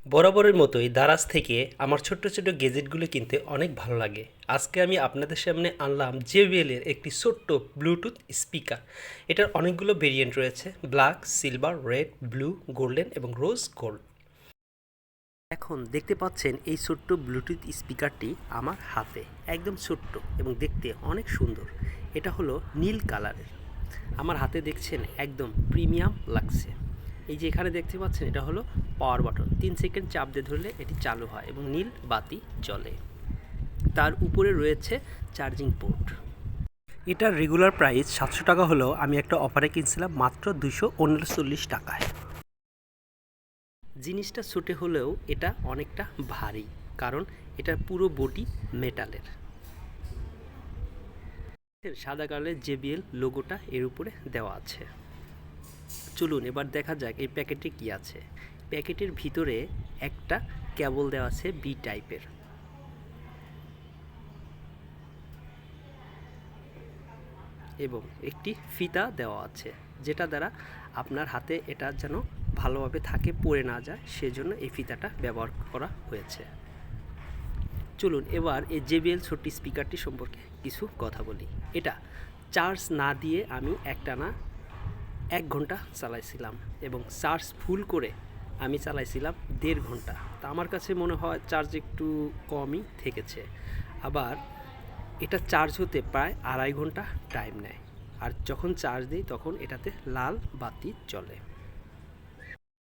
বরাবরের মতোই দারাজ থেকে আমার ছোট্ট ছোট্ট গেজেটগুলো কিনতে অনেক ভালো লাগে। আজকে আমি আপনাদের সামনে আনলাম JBL এর একটি ছোট্ট ব্লুটুথ স্পিকার। এটার অনেকগুলো ভেরিয়েন্ট রয়েছে: black, silver, red, blue, golden এবং রোজ গোল্ড। এখন দেখতে পাচ্ছেন এই ছোট্ট ব্লুটুথ স্পিকারটি আমার হাতে, একদম ছোট্ট এবং দেখতে অনেক সুন্দর। এটা হলো নীল কালারের। আমার হাতে দেখছেন একদম প্রিমিয়াম লাগছে। এই যে এখানে দেখতে পাচ্ছেন এটা হলো পাওয়ার বাটন, 3 সেকেন্ড চাপ দিয়ে ধরলে এটি চালু হয় এবং নীল বাতি জ্বলে। তার উপরে রয়েছে চার্জিং পোর্ট। এটার রেগুলার প্রাইস 700 টাকা হলেও আমি একটা অফারে কিনছিলাম মাত্র 239 টাকায়। জিনিসটা ছোটো হলেও এটা অনেকটা ভারী, কারণ এটার পুরো বডি মেটালের। সাদা কালারের JBL লোগোটা এর উপরে দেওয়া আছে। চলুন এবার দেখা যাক এই প্যাকেটে কি আছে। প্যাকেটের ভিতরে একটা কেবল দেওয়া আছে বি টাইপের, এবং একটি ফিতা দেওয়া আছে, যেটা দ্বারা আপনার হাতে এটা যেন ভালোভাবে থাকে, পড়ে না যায়, সেজন্য এই ফিতাটা ব্যবহার করা হয়েছে। চলুন এবার এই JBL ছোট্ট স্পিকারটি সম্পর্কে কিছু কথা বলি। এটা চার্জ না দিয়ে আমি একটানা 1 ঘন্টা চালাইছিলাম, এবং চার্জ ফুল করে আমি চালাইছিলাম 1.5 ঘন্টা। তা আমার কাছে মনে হয় চার্জ একটু কমই থেকেছে। আবার এটা চার্জ হতে প্রায় 2.5 ঘন্টা টাইম নেয়, আর যখন চার্জ দিই তখন এটাতে লাল বাতি জ্বলে।